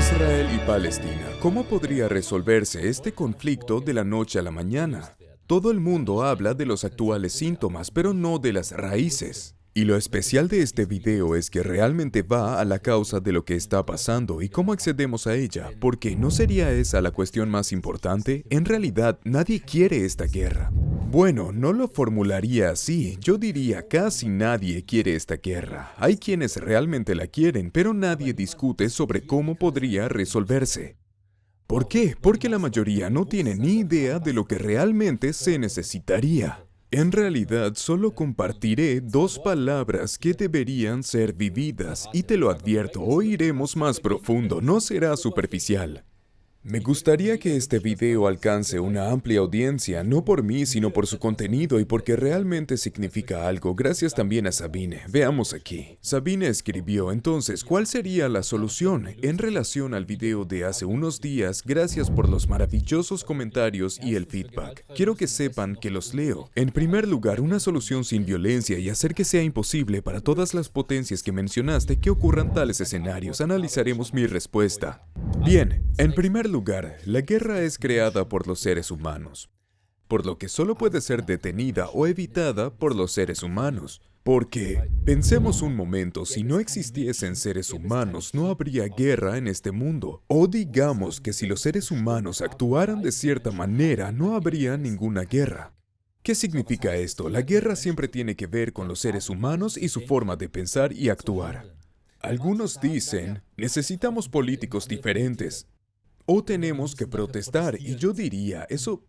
Israel y Palestina. ¿Cómo podría resolverse este conflicto de la noche a la mañana? Todo el mundo habla de los actuales síntomas, pero no de las raíces. Y lo especial de este video es que realmente va a la causa de lo que está pasando y cómo accedemos a ella, porque ¿no sería esa la cuestión más importante? En realidad, nadie quiere esta guerra. Bueno, no lo formularía así. Yo diría casi nadie quiere esta guerra. Hay quienes realmente la quieren, pero nadie discute sobre cómo podría resolverse. ¿Por qué? Porque la mayoría no tiene ni idea de lo que realmente se necesitaría. En realidad, solo compartiré dos palabras que deberían ser vividas, y te lo advierto, hoy iremos más profundo, no será superficial. Me gustaría que este video alcance una amplia audiencia, no por mí, sino por su contenido y porque realmente significa algo. Gracias también a Sabine. Veamos aquí. Sabine escribió, entonces, ¿cuál sería la solución? En relación al video de hace unos días, gracias por los maravillosos comentarios y el feedback. Quiero que sepan que los leo. En primer lugar, una solución sin violencia y hacer que sea imposible para todas las potencias que mencionaste que ocurran tales escenarios. Analizaremos mi respuesta. Bien, en primer lugar, la guerra es creada por los seres humanos, por lo que solo puede ser detenida o evitada por los seres humanos. Porque, pensemos un momento, si no existiesen seres humanos, no habría guerra en este mundo. O digamos que si los seres humanos actuaran de cierta manera, no habría ninguna guerra. ¿Qué significa esto? La guerra siempre tiene que ver con los seres humanos y su forma de pensar y actuar. Algunos dicen, necesitamos políticos diferentes, o tenemos que protestar, y yo diría, eso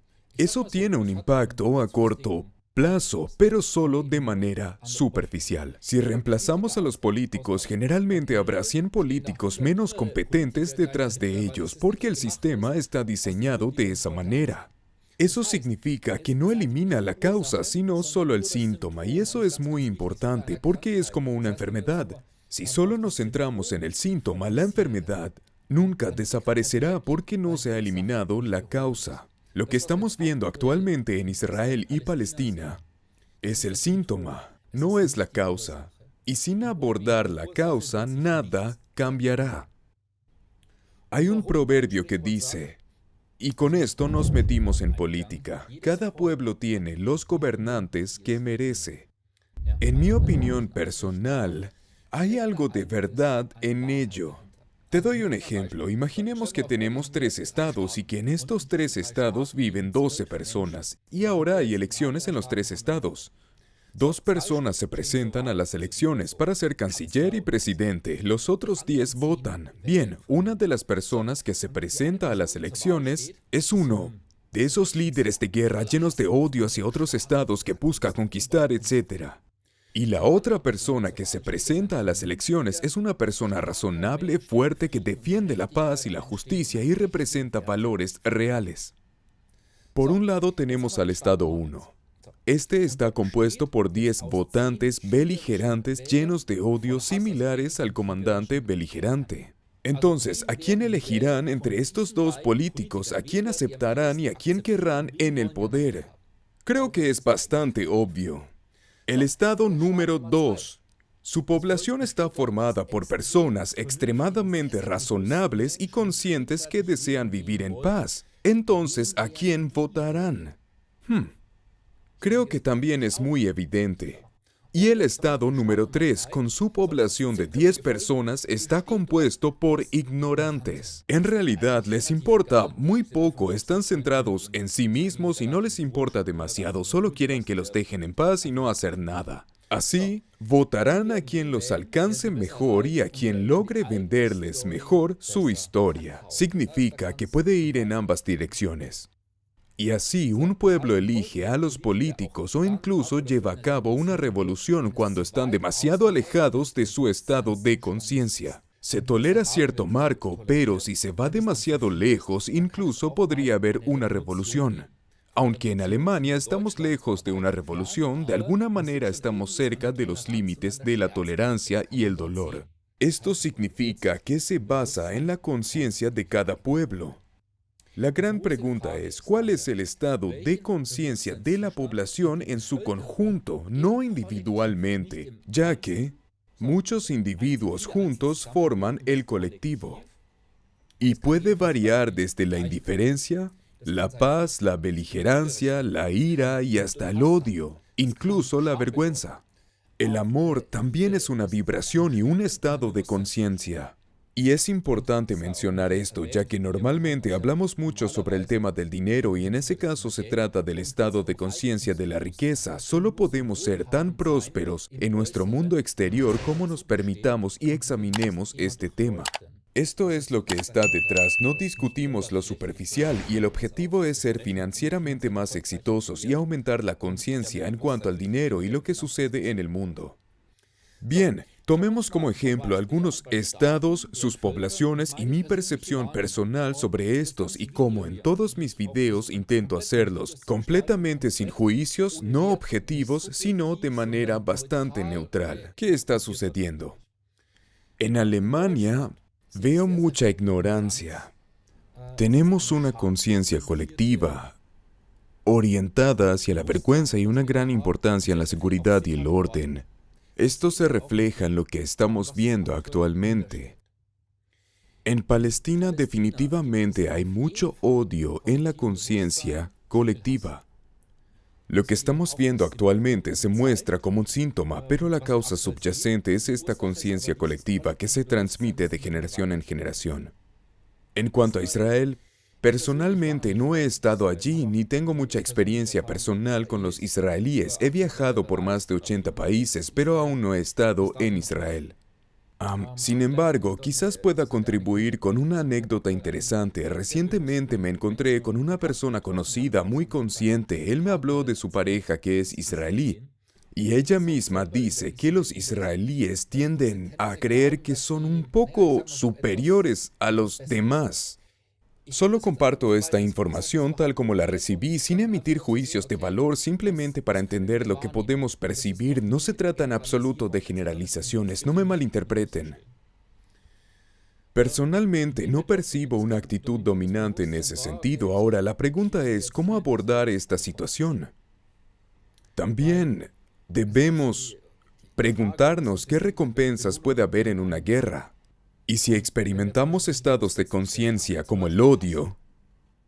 tiene un impacto a corto plazo, pero solo de manera superficial. Si reemplazamos a los políticos, generalmente habrá 100 políticos menos competentes detrás de ellos, porque el sistema está diseñado de esa manera. Eso significa que no elimina la causa, sino solo el síntoma, y eso es muy importante, porque es como una enfermedad. Si solo nos centramos en el síntoma, la enfermedad nunca desaparecerá porque no se ha eliminado la causa. Lo que estamos viendo actualmente en Israel y Palestina es el síntoma, no es la causa. Y sin abordar la causa, nada cambiará. Hay un proverbio que dice, y con esto nos metimos en política, cada pueblo tiene los gobernantes que merece. En mi opinión personal, hay algo de verdad en ello. Te doy un ejemplo. Imaginemos que tenemos 3 estados y que en estos 3 estados viven 12 personas y ahora hay elecciones en los 3 estados. 2 personas se presentan a las elecciones para ser canciller y presidente. Los otros 10 votan. Bien, una de las personas que se presenta a las elecciones es uno de esos líderes de guerra llenos de odio hacia otros estados que busca conquistar, etc. Y la otra persona que se presenta a las elecciones es una persona razonable, fuerte, que defiende la paz y la justicia y representa valores reales. Por un lado tenemos al Estado 1. Este está compuesto por 10 votantes beligerantes llenos de odio similares al comandante beligerante. Entonces, ¿a quién elegirán entre estos dos políticos? ¿A quién aceptarán y a quién querrán en el poder? Creo que es bastante obvio. El estado número 2. Su población está formada por personas extremadamente razonables y conscientes que desean vivir en paz. Entonces, ¿a quién votarán? Creo que también es muy evidente. Y el estado número 3, con su población de 10 personas, está compuesto por ignorantes. En realidad, les importa muy poco, están centrados en sí mismos y no les importa demasiado, solo quieren que los dejen en paz y no hacer nada. Así, votarán a quien los alcance mejor y a quien logre venderles mejor su historia. Significa que puede ir en ambas direcciones. Y así un pueblo elige a los políticos o incluso lleva a cabo una revolución cuando están demasiado alejados de su estado de conciencia. Se tolera cierto marco, pero si se va demasiado lejos, incluso podría haber una revolución. Aunque en Alemania estamos lejos de una revolución, de alguna manera estamos cerca de los límites de la tolerancia y el dolor. Esto significa que se basa en la conciencia de cada pueblo. La gran pregunta es, ¿cuál es el estado de conciencia de la población en su conjunto, no individualmente, ya que muchos individuos juntos forman el colectivo? Y puede variar desde la indiferencia, la paz, la beligerancia, la ira y hasta el odio, incluso la vergüenza. El amor también es una vibración y un estado de conciencia. Y es importante mencionar esto, ya que normalmente hablamos mucho sobre el tema del dinero y en ese caso se trata del estado de conciencia de la riqueza. Solo podemos ser tan prósperos en nuestro mundo exterior como nos permitamos y examinemos este tema. Esto es lo que está detrás, no discutimos lo superficial y el objetivo es ser financieramente más exitosos y aumentar la conciencia en cuanto al dinero y lo que sucede en el mundo. Bien, tomemos como ejemplo algunos estados, sus poblaciones y mi percepción personal sobre estos y cómo en todos mis videos intento hacerlos completamente sin juicios, no objetivos, sino de manera bastante neutral. ¿Qué está sucediendo? En Alemania veo mucha ignorancia. Tenemos una conciencia colectiva orientada hacia la vergüenza y una gran importancia en la seguridad y el orden. Esto se refleja en lo que estamos viendo actualmente. En Palestina definitivamente hay mucho odio en la conciencia colectiva. Lo que estamos viendo actualmente se muestra como un síntoma, pero la causa subyacente es esta conciencia colectiva que se transmite de generación en generación. En cuanto a Israel, personalmente no he estado allí ni tengo mucha experiencia personal con los israelíes. He viajado por más de 80 países, pero aún no he estado en Israel. Sin embargo, quizás pueda contribuir con una anécdota interesante. Recientemente me encontré con una persona conocida muy consciente. Él me habló de su pareja que es israelí. Y ella misma dice que los israelíes tienden a creer que son un poco superiores a los demás. Solo comparto esta información tal como la recibí, sin emitir juicios de valor, simplemente para entender lo que podemos percibir. No se trata en absoluto de generalizaciones, no me malinterpreten. Personalmente, no percibo una actitud dominante en ese sentido. Ahora, la pregunta es, ¿cómo abordar esta situación? También debemos preguntarnos qué recompensas puede haber en una guerra. Y si experimentamos estados de conciencia como el odio,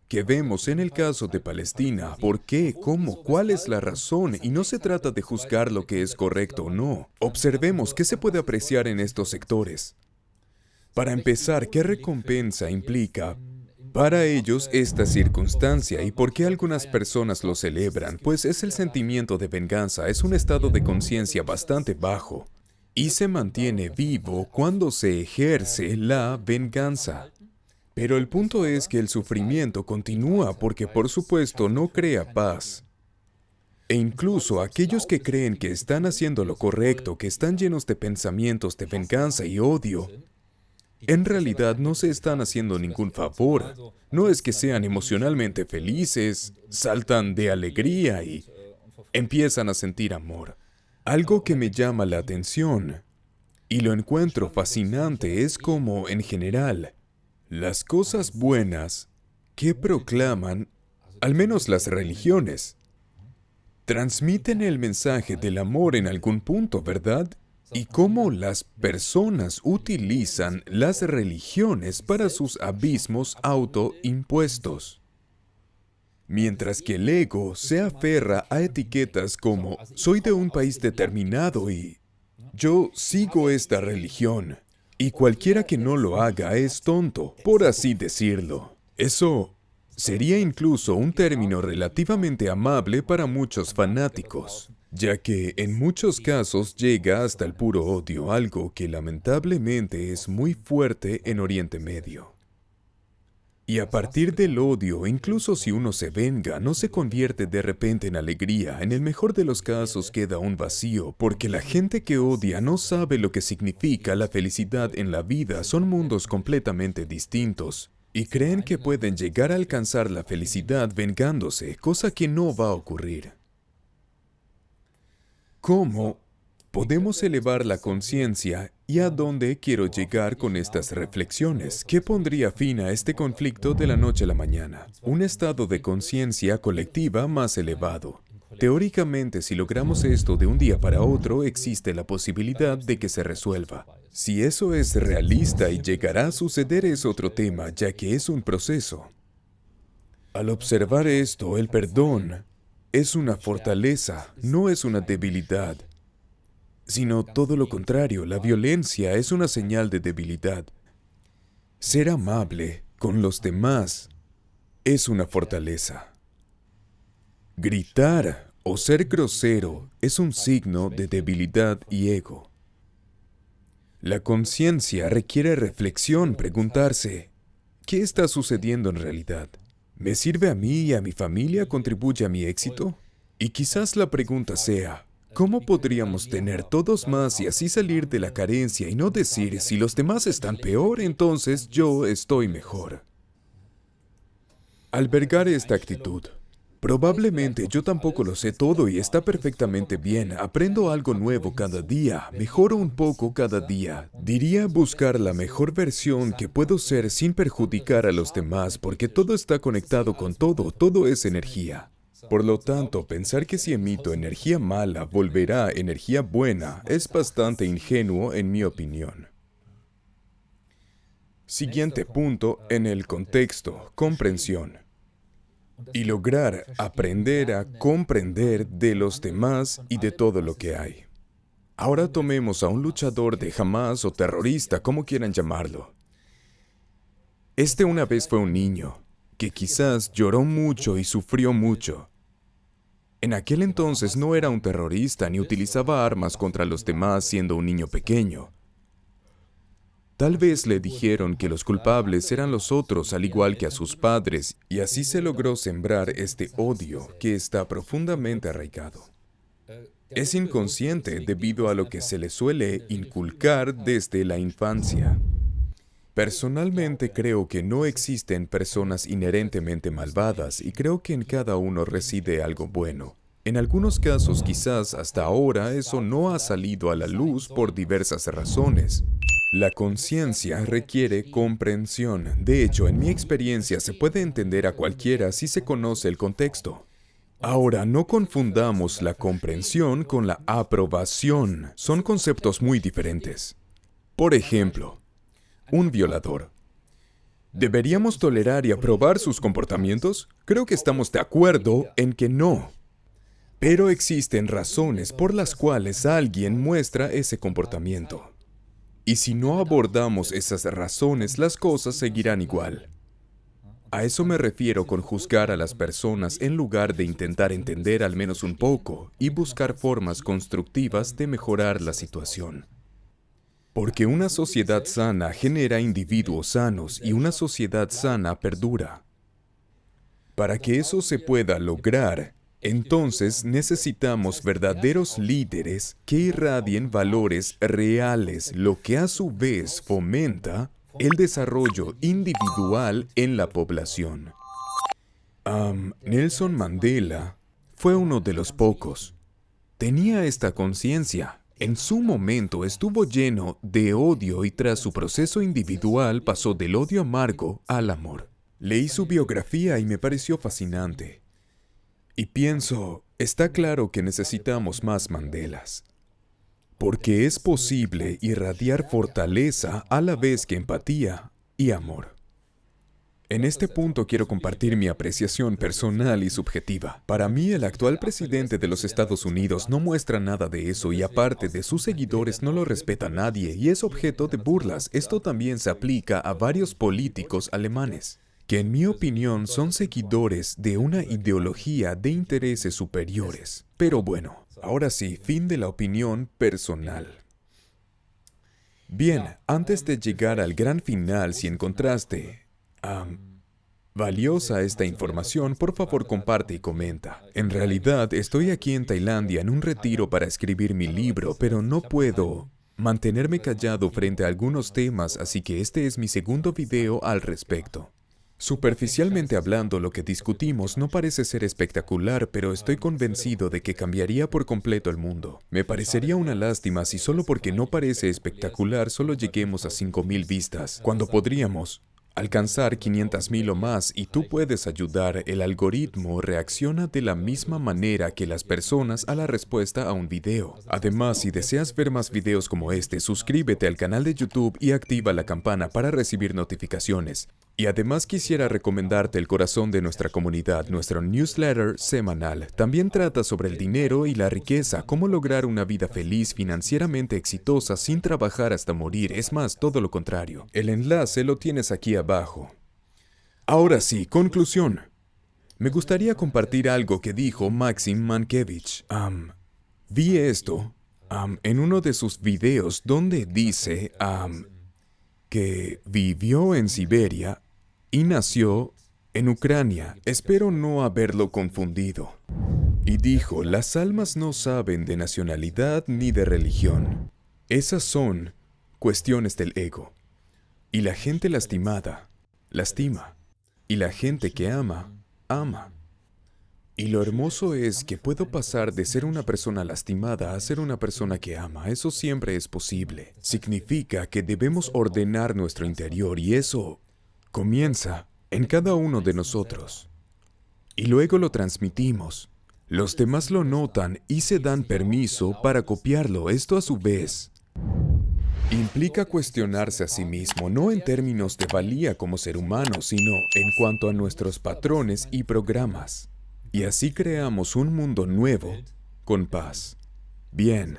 que vemos en el caso de Palestina, ¿por qué? ¿Cómo? ¿Cuál es la razón? Y no se trata de juzgar lo que es correcto o no. Observemos qué se puede apreciar en estos sectores. Para empezar, ¿qué recompensa implica para ellos esta circunstancia y por qué algunas personas lo celebran? Pues es el sentimiento de venganza, es un estado de conciencia bastante bajo. Y se mantiene vivo cuando se ejerce la venganza. Pero el punto es que el sufrimiento continúa porque, por supuesto, no crea paz. E incluso aquellos que creen que están haciendo lo correcto, que están llenos de pensamientos de venganza y odio, en realidad no se están haciendo ningún favor. No es que sean emocionalmente felices, saltan de alegría y empiezan a sentir amor. Algo que me llama la atención, y lo encuentro fascinante, es como, en general, las cosas buenas que proclaman, al menos las religiones, transmiten el mensaje del amor en algún punto, ¿verdad? Y cómo las personas utilizan las religiones para sus abismos autoimpuestos. Mientras que el ego se aferra a etiquetas como soy de un país determinado y yo sigo esta religión, y cualquiera que no lo haga es tonto, por así decirlo. Eso sería incluso un término relativamente amable para muchos fanáticos, ya que en muchos casos llega hasta el puro odio, algo que lamentablemente es muy fuerte en Oriente Medio. Y a partir del odio, incluso si uno se venga, no se convierte de repente en alegría. En el mejor de los casos queda un vacío, porque la gente que odia no sabe lo que significa la felicidad en la vida. Son mundos completamente distintos. Y creen que pueden llegar a alcanzar la felicidad vengándose, cosa que no va a ocurrir. ¿Cómo podemos elevar la conciencia y a dónde quiero llegar con estas reflexiones? ¿Qué pondría fin a este conflicto de la noche a la mañana? Un estado de conciencia colectiva más elevado. Teóricamente, si logramos esto de un día para otro, existe la posibilidad de que se resuelva. Si eso es realista y llegará a suceder es otro tema, ya que es un proceso. Al observar esto, el perdón es una fortaleza, no es una debilidad, sino todo lo contrario, la violencia es una señal de debilidad. Ser amable con los demás es una fortaleza. Gritar o ser grosero es un signo de debilidad y ego. La conciencia requiere reflexión, preguntarse, ¿qué está sucediendo en realidad? ¿Me sirve a mí y a mi familia? ¿Contribuye a mi éxito? Y quizás la pregunta sea, ¿cómo podríamos tener todos más y así salir de la carencia y no decir, si los demás están peor, entonces yo estoy mejor? Albergar esta actitud. Probablemente yo tampoco lo sé todo y está perfectamente bien. Aprendo algo nuevo cada día, mejoro un poco cada día. Diría buscar la mejor versión que puedo ser sin perjudicar a los demás, porque todo está conectado con todo, todo es energía. Por lo tanto, pensar que si emito energía mala volverá energía buena es bastante ingenuo en mi opinión. Siguiente punto en el contexto, comprensión. Y lograr aprender a comprender de los demás y de todo lo que hay. Ahora tomemos a un luchador de Hamás o terrorista, como quieran llamarlo. Este una vez fue un niño, que quizás lloró mucho y sufrió mucho. En aquel entonces no era un terrorista ni utilizaba armas contra los demás siendo un niño pequeño. Tal vez le dijeron que los culpables eran los otros, al igual que a sus padres, y así se logró sembrar este odio que está profundamente arraigado. Es inconsciente debido a lo que se le suele inculcar desde la infancia. Personalmente creo que no existen personas inherentemente malvadas y creo que en cada uno reside algo bueno. En algunos casos quizás hasta ahora eso no ha salido a la luz por diversas razones. La conciencia requiere comprensión. De hecho, en mi experiencia se puede entender a cualquiera si se conoce el contexto. Ahora, no confundamos la comprensión con la aprobación. Son conceptos muy diferentes. Por ejemplo, un violador. ¿Deberíamos tolerar y aprobar sus comportamientos? Creo que estamos de acuerdo en que no. Pero existen razones por las cuales alguien muestra ese comportamiento. Y si no abordamos esas razones, las cosas seguirán igual. A eso me refiero con juzgar a las personas en lugar de intentar entender al menos un poco y buscar formas constructivas de mejorar la situación. Porque una sociedad sana genera individuos sanos y una sociedad sana perdura. Para que eso se pueda lograr, entonces necesitamos verdaderos líderes que irradien valores reales, lo que a su vez fomenta el desarrollo individual en la población. Nelson Mandela fue uno de los pocos. Tenía esta conciencia. En su momento estuvo lleno de odio y tras su proceso individual pasó del odio amargo al amor. Leí su biografía y me pareció fascinante. Y pienso, está claro que necesitamos más Mandelas. Porque es posible irradiar fortaleza a la vez que empatía y amor. En este punto quiero compartir mi apreciación personal y subjetiva. Para mí, el actual presidente de los Estados Unidos no muestra nada de eso y aparte de sus seguidores no lo respeta nadie y es objeto de burlas. Esto también se aplica a varios políticos alemanes, que en mi opinión son seguidores de una ideología de intereses superiores. Pero bueno, ahora sí, fin de la opinión personal. Bien, antes de llegar al gran final, si encontraste valiosa esta información, por favor comparte y comenta. En realidad, estoy aquí en Tailandia en un retiro para escribir mi libro, pero no puedo mantenerme callado frente a algunos temas, así que este es mi segundo video al respecto. Superficialmente hablando, lo que discutimos no parece ser espectacular, pero estoy convencido de que cambiaría por completo el mundo. Me parecería una lástima si solo porque no parece espectacular solo lleguemos a 5,000 vistas, cuando podríamos alcanzar 500,000 o más y tú puedes ayudar. El algoritmo reacciona de la misma manera que las personas a la respuesta a un video. Además, si deseas ver más videos como este, suscríbete al canal de YouTube y activa la campana para recibir notificaciones. Y además quisiera recomendarte el corazón de nuestra comunidad, nuestro newsletter semanal. También trata sobre el dinero y la riqueza, cómo lograr una vida feliz, financieramente exitosa, sin trabajar hasta morir. Es más, todo lo contrario. El enlace lo tienes aquí abajo. Ahora sí, conclusión. Me gustaría compartir algo que dijo Maxim Mankiewicz. Vi esto en uno de sus videos donde dice que vivió en Siberia y nació en Ucrania. Espero no haberlo confundido. Y dijo, las almas no saben de nacionalidad ni de religión. Esas son cuestiones del ego. Y la gente lastimada, lastima. Y la gente que ama, ama. Y lo hermoso es que puedo pasar de ser una persona lastimada a ser una persona que ama. Eso siempre es posible. Significa que debemos ordenar nuestro interior y eso comienza en cada uno de nosotros. Y luego lo transmitimos. Los demás lo notan y se dan permiso para copiarlo. Esto a su vez implica cuestionarse a sí mismo, no en términos de valía como ser humano, sino en cuanto a nuestros patrones y programas. Y así creamos un mundo nuevo, con paz. Bien,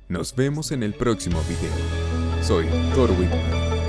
nos vemos en el próximo video. Soy Thor Whitman.